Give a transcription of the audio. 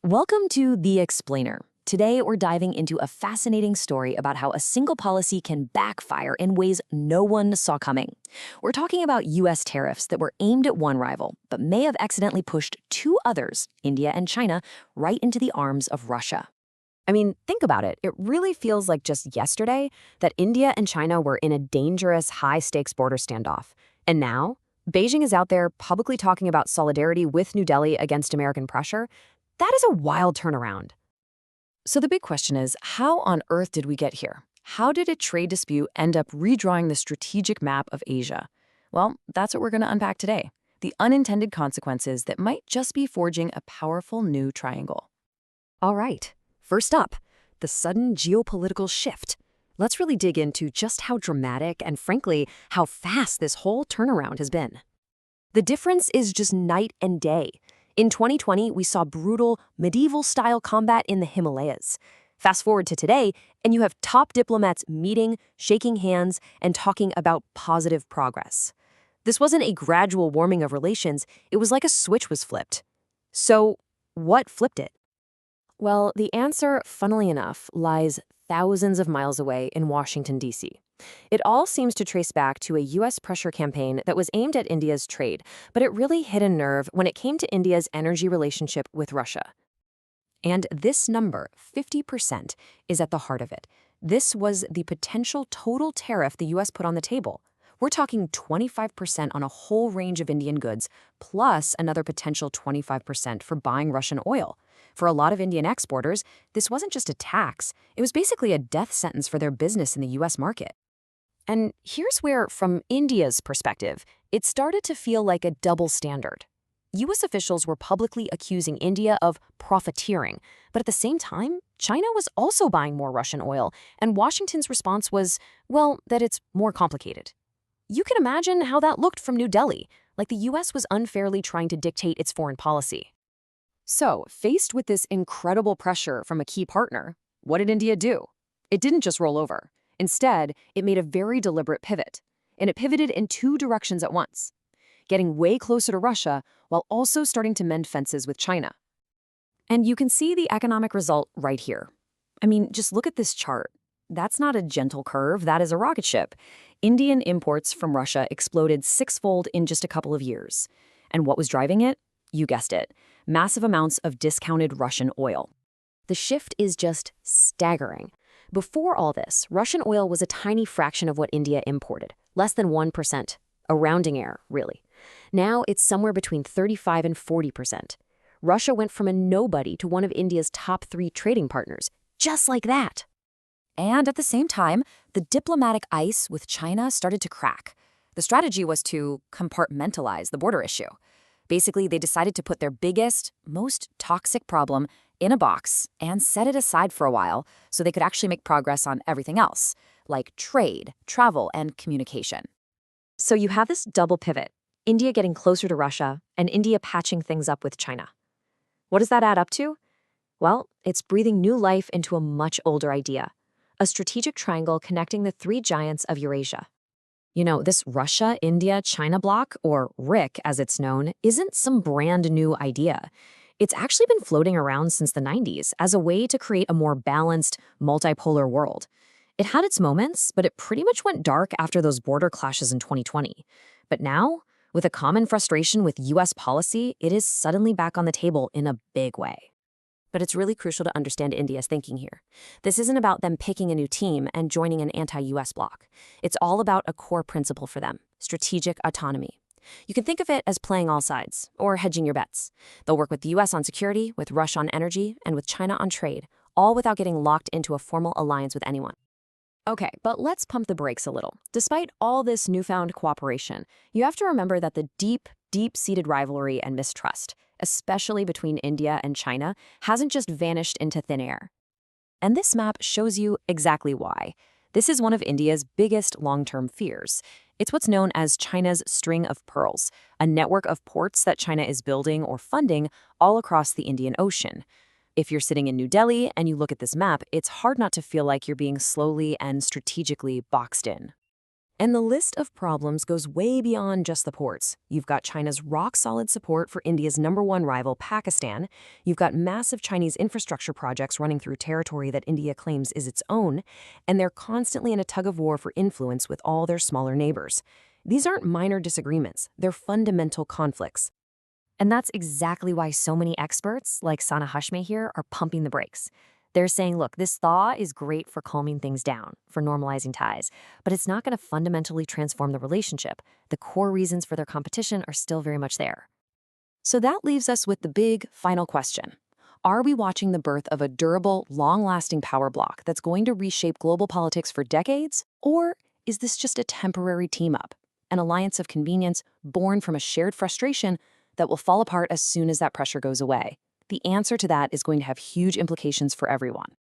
Welcome to The Explainer. Today, we're diving into a fascinating story about how a single policy can backfire in ways no one saw coming. We're talking about U.S. tariffs that were aimed at one rival, but may have accidentally pushed two others, India and China, right into the arms of Russia. I mean, think about it. It really feels like just yesterday that India and China were in a dangerous, high-stakes border standoff. And now, Beijing is out there publicly talking about solidarity with New Delhi against American pressure. That is a wild turnaround. So the big question is, how on earth did we get here? How did a trade dispute end up redrawing the strategic map of Asia? Well, that's what we're going to unpack today. The unintended consequences that might just be forging a powerful new triangle. All right. First up, the sudden geopolitical shift. Let's really dig into just how dramatic and, frankly, how fast this whole turnaround has been. The difference is just night and day. In 2020, we saw brutal, medieval-style combat in the Himalayas. Fast forward to today, and you have top diplomats meeting, shaking hands, and talking about positive progress. This wasn't a gradual warming of relations, it was like a switch was flipped. So, what flipped it? Well, the answer, funnily enough, lies thousands of miles away in Washington, D.C. It all seems to trace back to a U.S. pressure campaign that was aimed at India's trade, but it really hit a nerve when it came to India's energy relationship with Russia. And this number, 50%, is at the heart of it. This was the potential total tariff the U.S. put on the table. We're talking 25% on a whole range of Indian goods, plus another potential 25% for buying Russian oil. For a lot of Indian exporters, this wasn't just a tax, it was basically a death sentence for their business in the U.S. market. And here's where, from India's perspective, it started to feel like a double standard. U.S. officials were publicly accusing India of profiteering, but at the same time, China was also buying more Russian oil, and Washington's response was, well, that it's more complicated. You can imagine how that looked from New Delhi, like the U.S. was unfairly trying to dictate its foreign policy. So, faced with this incredible pressure from a key partner, what did India do? It didn't just roll over. Instead, it made a very deliberate pivot, and it pivoted in two directions at once, getting way closer to Russia while also starting to mend fences with China. And you can see the economic result right here. I mean, just look at this chart. That's not a gentle curve, that is a rocket ship. Indian imports from Russia exploded sixfold in just a couple of years. And what was driving it? You guessed it, massive amounts of discounted Russian oil. The shift is just staggering. Before all this, Russian oil was a tiny fraction of what India imported, less than 1%, a rounding error, really. Now it's somewhere between 35 and 40%. Russia went from a nobody to one of India's top 3 trading partners, just like that. And at the same time, the diplomatic ice with China started to crack. The strategy was to compartmentalize the border issue. Basically, they decided to put their biggest, most toxic problem in a box and set it aside for a while so they could actually make progress on everything else, like trade, travel, and communication. So you have this double pivot, India getting closer to Russia and India patching things up with China. What does that add up to? Well, it's breathing new life into a much older idea, a strategic triangle connecting the 3 giants of Eurasia. You know, this Russia, India, China bloc, or RIC as it's known, isn't some brand new idea. It's actually been floating around since the 90s as a way to create a more balanced, multipolar world. It had its moments, but it pretty much went dark after those border clashes in 2020. But now, with a common frustration with U.S. policy, it is suddenly back on the table in a big way. But it's really crucial to understand India's thinking here. This isn't about them picking a new team and joining an anti-U.S. bloc. It's all about a core principle for them, strategic autonomy. You can think of it as playing all sides, or hedging your bets. They'll work with the U.S. on security, with Russia on energy, and with China on trade, all without getting locked into a formal alliance with anyone. Okay, but let's pump the brakes a little. Despite all this newfound cooperation, you have to remember that the deep-seated rivalry and mistrust, especially between India and China, hasn't just vanished into thin air. And this map shows you exactly why. This is one of India's biggest long-term fears. It's what's known as China's string of pearls, a network of ports that China is building or funding all across the Indian Ocean. If you're sitting in New Delhi and you look at this map, it's hard not to feel like you're being slowly and strategically boxed in. And the list of problems goes way beyond just the ports. You've got China's rock-solid support for India's #1 rival, Pakistan. You've got massive Chinese infrastructure projects running through territory that India claims is its own, and they're constantly in a tug-of-war for influence with all their smaller neighbors. These aren't minor disagreements, they're fundamental conflicts. And that's exactly why so many experts, like Sana Hashmi here, are pumping the brakes. They're saying, look, this thaw is great for calming things down, for normalizing ties, but it's not going to fundamentally transform the relationship. The core reasons for their competition are still very much there. So that leaves us with the big final question. Are we watching the birth of a durable, long-lasting power bloc that's going to reshape global politics for decades? Or is this just a temporary team-up, an alliance of convenience born from a shared frustration that will fall apart as soon as that pressure goes away? The answer to that is going to have huge implications for everyone.